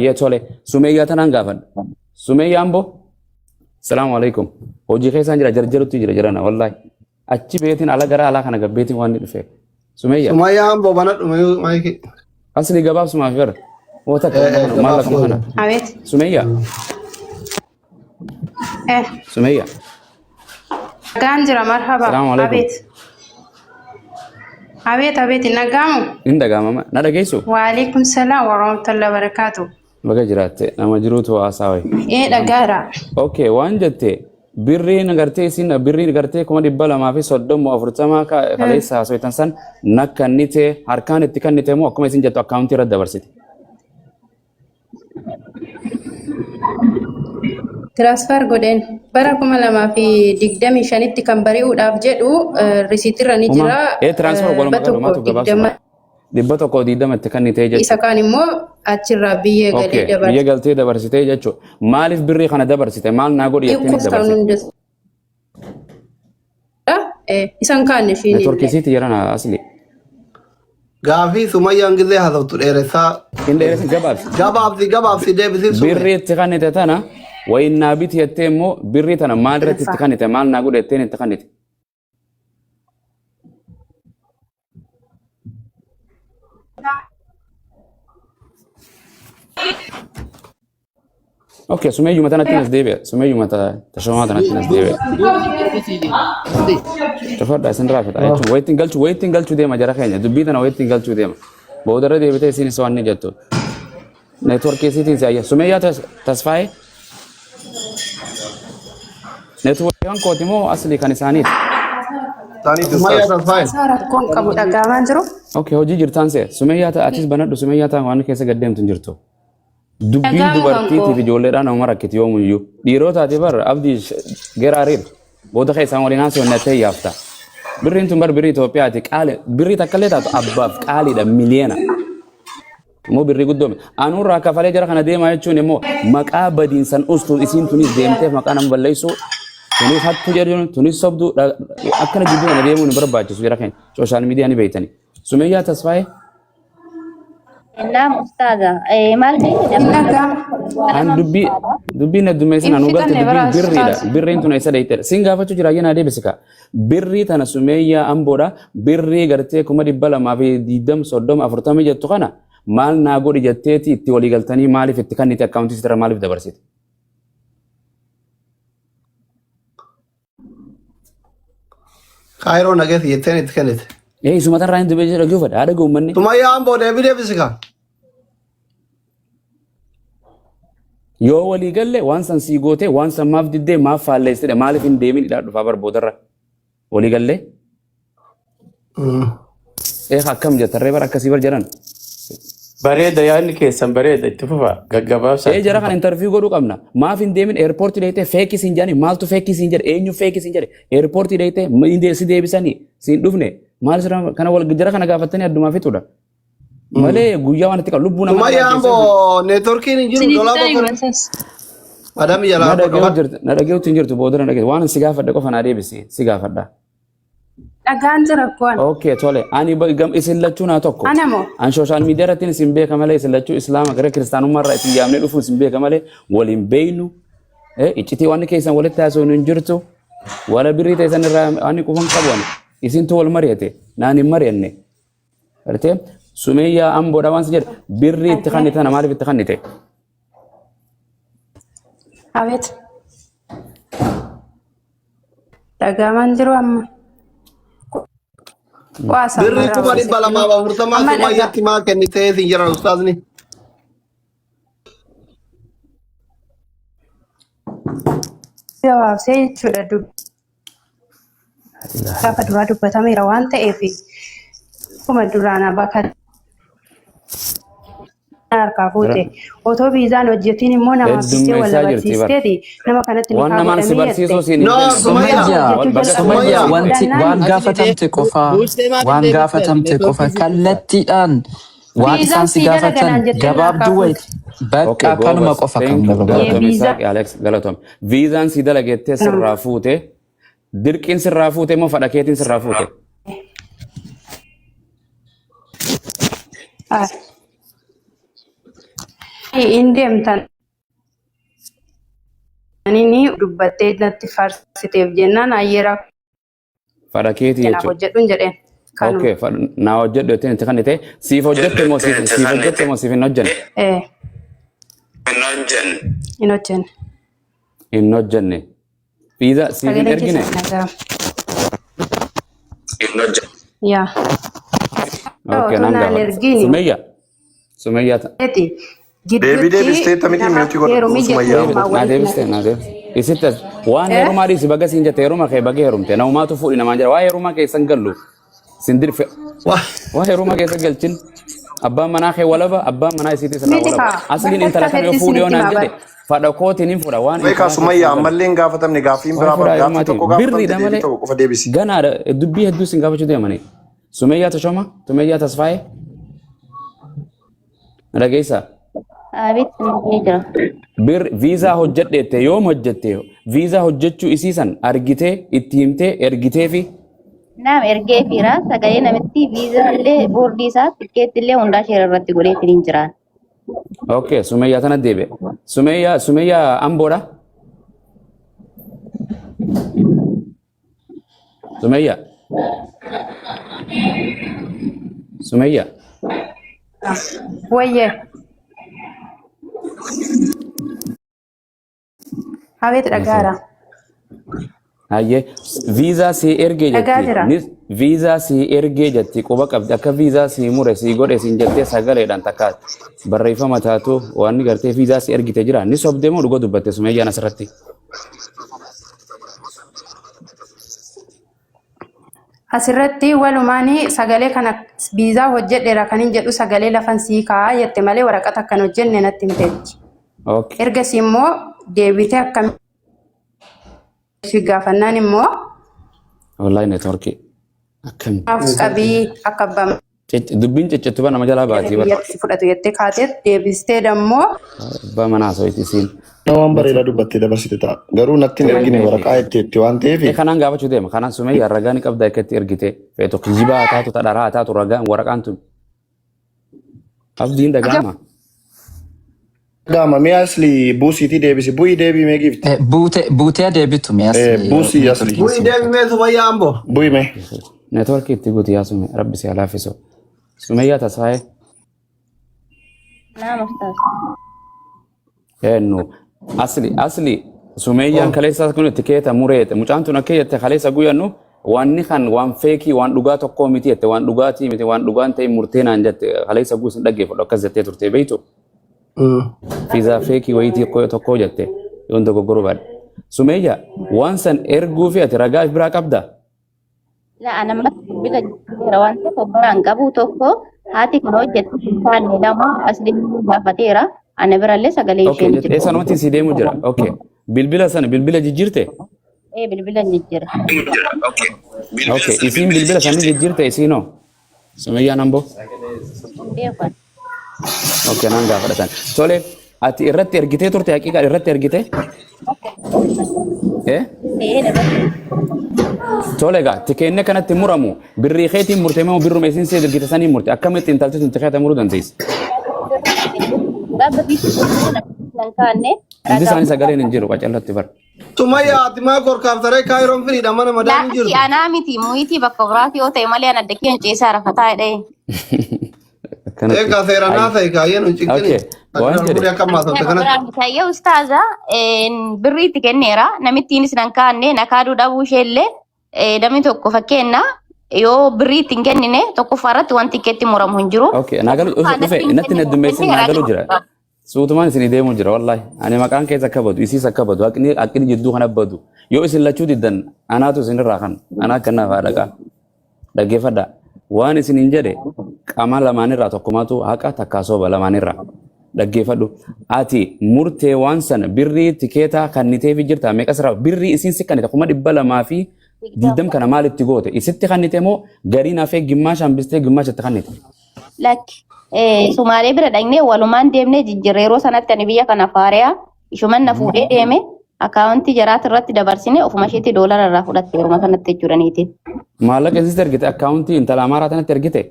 يا تولي سمية تنانغافن سمية أمبو السلام عليكم وجي خيسان جرا جرجرو تجرا جرانا والله أتشي بيتين على جرا على خنا بيتين واني دفع سمية Sumayyaa hamboo banadhu maayikii. أصلي جباب سما فير وتك مالك مهنا عبيت سمية ايه سمية كانجرا مرحبا السلام عليكم. عبيت عبيت النقام إندا قام نادا كيسو وعليكم السلام ورحمة الله وبركاته بقى جرات أنا جروت واساوي ايه دقارة أوكي وان جتة birrii nagartee isin birrii nagartee kuma dhibba lamaa fi soddomuu afurtamaa kaleessa haasoftan san nakkannite harkaan itti kannite moo akkuma isin jettu akkaawuntii irratti dabarsite. Transfer godheen bara 2025tti kan bari'uudhaaf jedhu risiitirra ni jira. Transfer waluma galumaatu gabaabsa. Dhibba tokko diidama itti kannite jechuudha. Isa kaan immoo achirraa biyyee galee dabarsite. Biyya galtee dabarsite jechuudha. Maaliif birrii kana dabarsite? Maal naa godhi jettee dabarsite? Isan kaan ishiin. Networkisiiti jiran asli. Gaafii Sumayyaan gizee haasoftu dheeressaa. Hin dheeressin gabaabsi. Gabaabsi deebisii sun. Birrii itti kannite tana wayinnaa biti jettee immoo birrii tana maal irratti itti kannite? Maal naa godhi jettee itti kannite? اوكي سمية متى نتنس ديبي سمية متى تشومات نتنس ديبي تفرد عشان رافد ايتو ويتنج قلتو ديما جرا خينيا دبيتنا ويتنج قلتو ديما بودر ديبي تيسين سواني جاتو نتورك سيتين سايا سمية تصفاي نتورك كان كوتيمو اصلي كان سانيت Sumayyaa tasfaayin. Saara kun qabu dhagaamaan jiru. اوكي هوجي جرتان سي سمية اتيس بنادو سمية تا وان كيسه قدمت جرتو dubbiin dubartiitii fi ijoolleedhaan nama rakkiti yoomuyyuu dhiirotaati bar abdii geraariir booda keessaan waliin haasoo nattee yaafta birriin tun bar birrii Itoophiyaati qaali birrii takkallee taatu abbaaf qaaliidha miliyoona immoo birrii guddoome anuurraa kafalee jara kana deemaa jechuun immoo maqaa badiinsan ustu isiin tunis deemteef maqaa nama balleessuu tunis hattu jedhuun tunis sobduu akkana jibbuu kana deemuun hin barbaachisu jara keenya sooshaal miidiyaa ni beeytani Sumayyaa Tasfaayee نعم أستاذة مالتي an dubbii na dumeessin anu galte dubbiin birriin tun eessa deeyte sin gaafachuu jira yana deebisika birrii tana Sumayyaa amboodha birrii gartee 220 jettu kana maal naa godhi jetteeti itti walii galtanii maaliif itti kannite akkaawuntii sitira maaliif dabarsite Kaayiroo nageeti jetteen itti kennite. isuma tarraa hin dubee jira guufadha haadha goommanni Sumayyaa hamboo deebisika. yoo walii galle waan san sii gootee waan san maaf diddee maaf faalleessite maaliif hin deemin idhaa dhufaa barboodarra walii galle akkam jettarree bara akkasii bar jedhan bareeda yaadni keessan bareeda itti fufa gaggabaabsa. jara kan interview godhuu qabna maaf hin deemin airportii deeyte feekis hin jedhani maaltu feekis hin jedhe eenyu feekis hin jedhe airportii deeyte si deebisanii siin dhufne maal sirraa kana wal jara kana gaafattanii addumaa fixuudha. malee guyyaa waan itti qabu lubbuu namaa Sumayyaa hamboo neetworkiin hin jiru dolaa tokko. Madam jalaa tokko. na dhageetti hin jirtu booda na dhageetti waan si gaafadha qofa naa deebisi si gaafadha. Dhagaan jira kun. Okay tole ani isin lachuu naa tokko. Anamoo. An social media irratti isin beeka malee isin lachuu islaama gara kiristaanummaa irraa isin yaamnee dhufuun isin beeka malee waliin beeynu iccitii waan keessan walitti haasawuu hin jirtu wala birrii teessan irraa ani qufan qabuun isintu wal mari'ate naan hin mari'anne. Artee Sumayyaa amboodha waan si jedhe birrii itti kannite tana maaliif itti kannite? Abeet. Dhagaamaan jiru amma. Birrii 240 Sumayyaatti maa kennitee siin jiran ustaazni. Gabaabsee jechuudha gaafa duraa dubbatameera waan ta'eef kuma duraana bakka harkaa fuute otoo viizaan hojjetiin immoo nama bittee wal barsiisteeti nama kanatti ni Sumayyaa waan gaafatamte qofa kallattiidhaan waan isaan si gaafatan gabaabduu wayti bakka kanuma qofa kan viizaan si dalageettee sirraa fuute dirqiin sirraa fuute moo fadha keetiin sirraa fuute? indem tan ani dubbattee natti faarsiteef jennaan ayyeera Fadhakeeti kana jechuudha. hojjedhuun jedheen. Okay, naa hojjedhu ittiin itti kannite siif hojjette moo siif hin hojjenne? Hin hojjenne. Hin hojjenne. Viizaa siif hin ergine? Yaa. Okay, nan gaafa. Sumayyaa ta'a. deebistee tamitii meetii godhu Sumayyaa. Naa deebiste. Isittas waan heerumaa dhiisi baga siin jette heeruma kee baga heerumte namumaatu fuudhi namaan jira waa heerumaa keessan gallu sindirfe waa heerumaa keessa galchin abbaan manaa kee walaba abbaan manaa isiitii sana walaba asliin intala kana yoo fuudhi yoo naan jedhe fadha kootiin hin fuudha waan Beekaa Sumayyaa ammallee hin gaafatamne gaaffiin biraa gaafii tokko birriidha gaafatamte malee tokko qofa deebisi. ganaadha dubbii hedduu siin gaafachuu deemanii Sumayyaa Tashoma Sumayyaa Tasfaayee dhageessaa. Abit ni jira. Viizaa hojjedheette yoom hojjette viizaa hojjechuu isiisan argitee itti himtee ergitee fi Naam ergee fira sagalee namitti viizaa illee boordii isaa tikkeetti illee hundaa ishee irratti godheetti hin jiraan. okay Sumayyaa tana deebe Sumayyaa Amboodha Sumayyaa Wayye. Habet dhagaara. hayyee viizaa si ergee jetti viizaa si ergee jetti quba qabdi akka viizaa si mure si godhe siin jettee sagaleedhaan takka barreeffama taatu waan gartee viizaa si ergite jira ni sobdee moo dhugaa dubbatte Sumayyaan asirratti. Asirratti walumaanii sagalee kana viizaa hojjedheera kan hin jedhu sagalee lafan sii kaa'aa jette malee waraqata akkan hojjenne natti himteetti. Okay. Ergasii immoo deebitee akkam gaafannaan immoo Wallahi networkii akkam qabii akka abbaa dubbiin ciccittuba nama jalaa baatii bara fudhatu jettee kaatee deebistee dammoo abbaa manaa soiti siin. Waan bareedaa dubbattee dabarsite ta'a. Garuu natti hin ergine waraqaa itti waan ta'eef. Kanaan gaafachuu deema kanaan Sumayyaa ragaa ni qabda akkatti ergite feetu kijibaa haa taatu tadharaa haa taatu ragaan waraqaan tun abdiin dhagaama. Dhagaama mi'a asli buusiitii deebisi bu'ii deebii mee gifti. Buutee deebitu mi'as. Buusii asli. Bu'ii deebii mee Sumayyaa Amboo. Bu'ii mee. Networkii itti guuti yaa Sume rabbi si alaafisu. Sumayyaa Tasfaayee. Naam ustaas. Eenyu asli Sumayyaan kaleessa kun tikeeta mureete mucaan tun akka jette kaleessa guyyannu wanni kan waan feekii waan dhugaa tokkoo miti jette waan dhugaatii miti waan dhugaan ta'e murteenaan jette kaleessa guusin dhaggeeffadhu akkas jettee turte beeytu. Fiizaa feekii wayitii tokkoo jette yoon dogoggoruu baadhe. Sumayyaa waan san erguu fi ati ragaa biraa qabdaa? La anammas bila jira waan ta'eef obboraan qabu tokko haati kun hojjetu taanne lama asli gaafateera. Ana birallee sagalee ishee jira. Eessa namatti si deemu jira? Okay. Bilbila sana bilbila jijjiirte? Bilbila jijjiira. Okay. Isiin bilbila sana jijjiirte isiinoo? Sumayyaan Amboo? Beekan. Okay, nan gaafadhatan. Tole, ati irratti ergitee turte haqiiqaa irratti ergite? Tole egaa tikeenne kanatti muramu birrii keetiin murte moo birruma isiin see ergite sanii murte akkamitti intalti sun tikeeta muruu dandeessi? Inti isaanii sagaleen hin jiru qacallatti bara. Sumayyaa ati maa korkaaftaree kaayiroon firiidha mana madaan jiru. Laakki anaa miti muyitii bakka biraati yoo ta'e malee ana dakkeen ciisaa rafataa jedhee. Egaa seeranaa ta'e kaayyeen hin ciqqini. Waan jedhe. Kaayyee ustaaza birrii itti kenneera namittiinis nan kaanne nakaaduu dhabuu isheellee namni tokko fakkeenya yoo birrii itti hin kennine tokkoffaarratti wanti tikeetti muramu hin jiru. Okay, naagalu dhufe natti na dummeessin naagalu jira. Suutumaan isin deemu jira wallahi. Ani maqaan keessa akka badu isiis akka badu haqni jidduu kana badu yoo isin lachuu diddan anaatu isin irraa kan anaa kannaaf haadhaqa. Dhaggeeffadha. Waan isin hin jedhe qaama lamaanirraa tokkumaatu haqa takkaasooba lamaanirraa. Dhaggeeffadhu. Ati murtee waan sana birrii tikeetaa kanniteef jirta meeqa sirraa birrii isin si kannite 200 fi 20 kana maalitti goote isitti kannite moo gariin hafee gimmaasha hambistee gimmaashatti kannite. Lakki Sumaalee bira dhaqnee walumaan deemnee jijjiirra yeroo sanatti ani biyya kana faariyaa ishuman na fuudhee deeme akaawuntii jaraata irratti dabarsine ofuma isheetti doolara irraa fudhatte yeroo sanatti jechuudhaniiti. Maallaqa isitti ergite akaawuntii intala amaaraa tanatti ergite.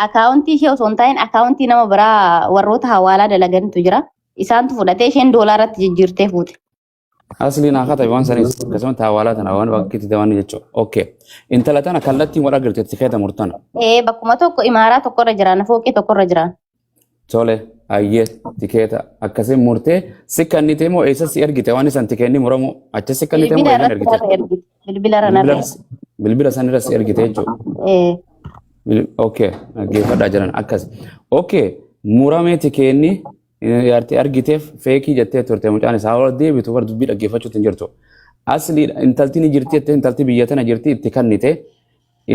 Akaawuntii ishee osoo hin taa'in akaawuntii nama biraa warroota hawaalaa dalagantu jira. Isaantu fudhatee isheen doolaaratti jijjiirtee fuute. Asli na kata wan sanis kasama tawala tan awan bakki tawani jecho. Okay. Intala tana kallattiin wal agartee tiketa murtana. Bakkuma tokko imaaraa tokkorra jiraan fooqee tokkorra jiraan. Tole ayyee tiketa akkasii murtee sikkannitee moo eessas ergite waan isan tikeenni muramu acha sikkannitee moo eessan ergite? Bilbila san irratti ergite jechuudha. Okay. Geeffadhaa jiran akkas. Okay. Muramee tikeenni yaartii argiteef feekii jettee turte mucaan isaa wal deebitu war dubbii dhaggeeffachuutti hin jirtu. Asli intalti ni jirti jettee intalti biyya tana jirti itti kannite.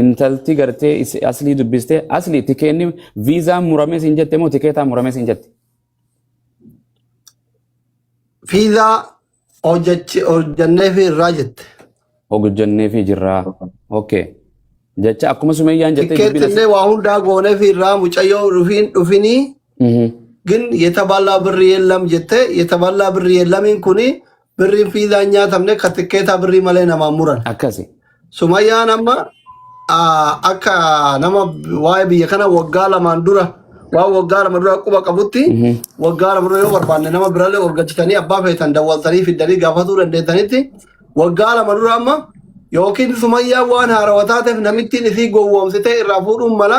Intalti gartee asli dubbiste asli tikeenni viizaan muramee siin jette moo tikeetaa muramee siin jette? Viizaa hojjannee fi irraa jette. Hojjannee fi jirraa. Okay. Jecha akkuma Sumeyyaan jette tikeettillee waa hundaa goonee fi irraa mucayyoo dhufinii ግን የተባላ ብር የለም ጀተ የተባላ ብር የለምን ኩኒ ብሪን ፊዛኛ ተምነ ከትኬታ ብሪ ማለ ነማሙራን አካሲ ሱማያን አማ አካ ነማ ዋይ ቢየከና ወጋላ ማንዱራ ወጋላ ማንዱራ ቁባ ቀቡቲ ወጋላ ማንዱራ ወርባነ ነማ ብራለ ወርገጭተኒ አባ ፈይተን ደወልተኒ ፊደሊ ጋፋቱ ረንደተኒቲ ወጋላ ማንዱራ አማ ዮኪን ሱማያ ዋን ሃራወታተፍ ነሚቲን ሲ ጎወምስተ ኢራፉዱ መላ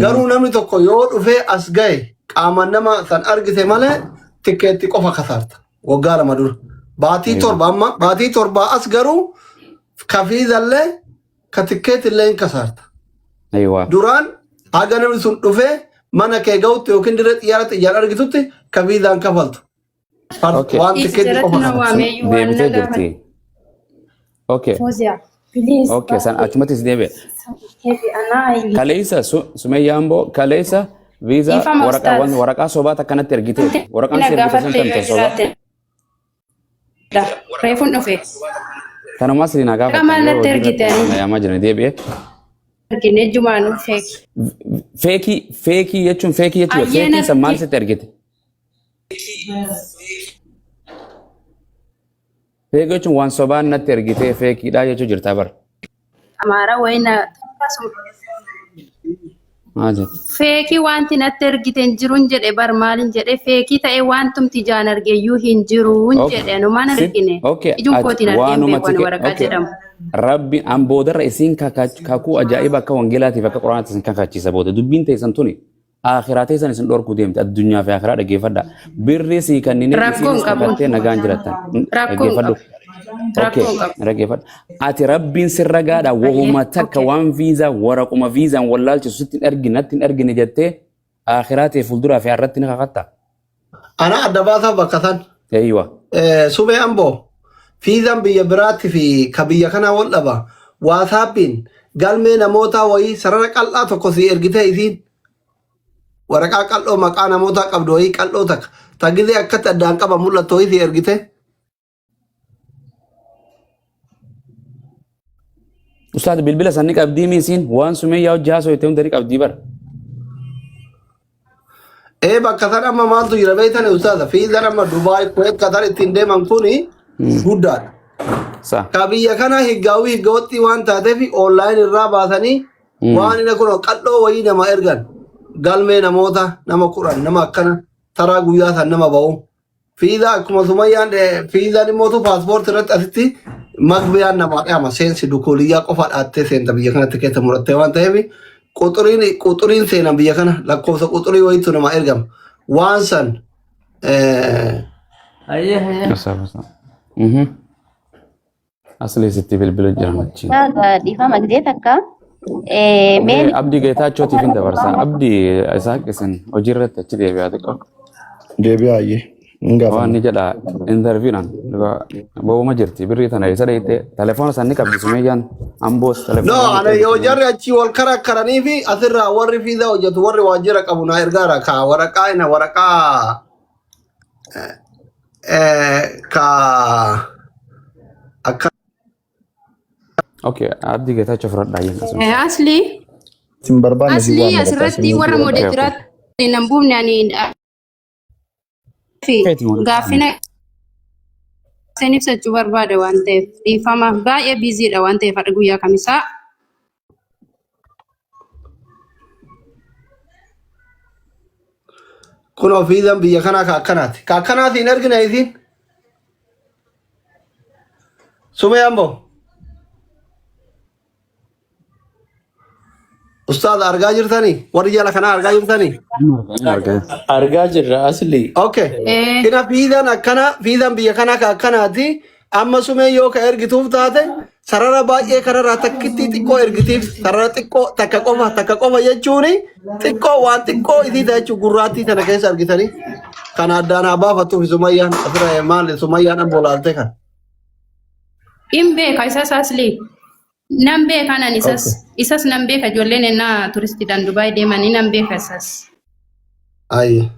ገሩ ነሚ tokko yoo dhufe as gaye qaama nama san argite malee tikeetti qofa kasaarta waggaa lama dura baatii torba as garuu kafiizallee ka tikeettillee hin kasaarta duraan haga namni sun dhufee mana kee ga'utti yookiin dirree xiyyaara xiyyaan argitutti kafiizaan kafaltu waan tikeetti qofa kasaarta deebitee jirti. Okay. Okay, san achumattis deebi'e. Kaleessa Sumeyyaan boo kaleessa viizaa waraqaa sobaa takkanatti ergite waraqaan seerbisan kan ta'e sobaa. Reefuun dhufe. Kanumaas ni nagaa Qamalatti ergite. Yaamaa jiran deebi'e. Ergine jumaan feeki. Feekii jechuun feekii san maal sitti ergite? Feekii jechuun waan sobaan natti ergite feekiidhaa jechuu jirtaa bara. Amaara wayina feekii wanti natti ergite hin jiruun jedhe bar maalin jedhe feekii ta'ee wantumti jaan argeeyyuu hin jiruun jedhe numaan argine. Ijuun kootiin argeen beekan waraqaa jedhamu. Rabbi an boodarra isiin kakuu ajaa'iba akka wangeelaatiif akka quraanaatti isin kakachiisa booda dubbiin teessan tuni akhiraa teessan isin dhorkuu deemte addunyaa fi akhiraa dhaggeeffadha. Birrii sii kanneen isiin kakattee nagaan jiraattan dhaggeeffadhu. Okay, dhaggeeffadhu. Ati rabbiin sirra gaadha wahuma takka waan viizaa waraquma viizaan wallaalchisu sitti hin argine jettee akhiraa ta'e fuulduraa fi harratti ni kakatta. Ana adda baasaa bakka san. Eeyyiwa. Sumee amboo. Fiizaan biyya biraatti fi ka biyya kanaa wal dhaba. Waasaappiin galmee namoota wayii sarara qal'aa tokko si ergitee isiin waraqaa qal'oo maqaa namoota qabdu wayii qal'oo takka tagizee akkatti addaan qaba mul'attu wayii si ergitee. Ustaad bilbila sanni qabdii miisiin waan Sumeeyyaa hojii haasoo itti hundanii qabdii bara. Bakka san amma maaltu jira beektan ustaada fiizaan amma Dubaay Kuwait Qatar ittiin deeman kuni guddaadha. Ka biyya kana higgawatti waan taateef onlaayinii irraa baasanii waan inni kun qal'oo wayii nama ergan galmee namoota nama 10 nama akkana taraa guyyaa san nama ba'u. Fiizaa akkuma Sumayyaan fiizaan immoo paaspoortii irratti asitti magbiyaan nama dhama seensi dukuuliyyaa qofa dhaattee seenta biyya kanatti keessa murattee waan ta'eef quxuriin seenan biyya kana lakkoofsa quxurii wayiitu nama ergama. Waan san Asli sitti bilbila jiran achi. Dhiifama gidee takka. Abdii Geetaachotiif hin dabarsaa. Abdii isaa qisin hojii irratti achi deebi'aa xiqqoo. deebi'aa ayyee. Waan ni jedha interviidhaan bobuma jirti birrii tana isa deeyte telefoona sanni qabdi Sumeeyyaan amboos telefoona. No, ana yoo jarri achi wal karakkaranii fi asirraa warri fiizaa hojjetu warri waajjira qabu na ergaara ka waraqaa ka akka. Okay, Abdii Geetaachoo fudhadhaa yin asli asirratti warra moodetiraatti nan buufne ani gaafina sen ibsachuu barbaada waan ta'eef dhiifama baay'ee biiziidha waan ta'eef hadha guyyaa kamisaa Kuno fiizaan biyya kanaa ka akkanaati. Ka akkanaatiin ergina isin. Sumeyaan boo. Ustaad argaa jirtanii? Warri jala kanaa argaa jirtanii? Argaa jirra asli. Okay. Ina fiizaan akkana fiizaan biyya kanaa ka akkanaati. Amma sumee yoo ka ergituuf taate sarara baay'ee kanarraa takkitti xiqqoo ergitiif sarara xiqqoo takka qofa jechuun xiqqoo waan xiqqoo isii ta'e jechuun gurraattii kana keessa argitanii kan addaan haa baafattuuf Sumayyaan asirra maal Sumayyaan amboolaalte kan. In beeka isas asli. Nan beeka nan isas nan beeka ijoolleen ennaa turistiidhaan Dubaay deemanii nan beeka isas. Ayi.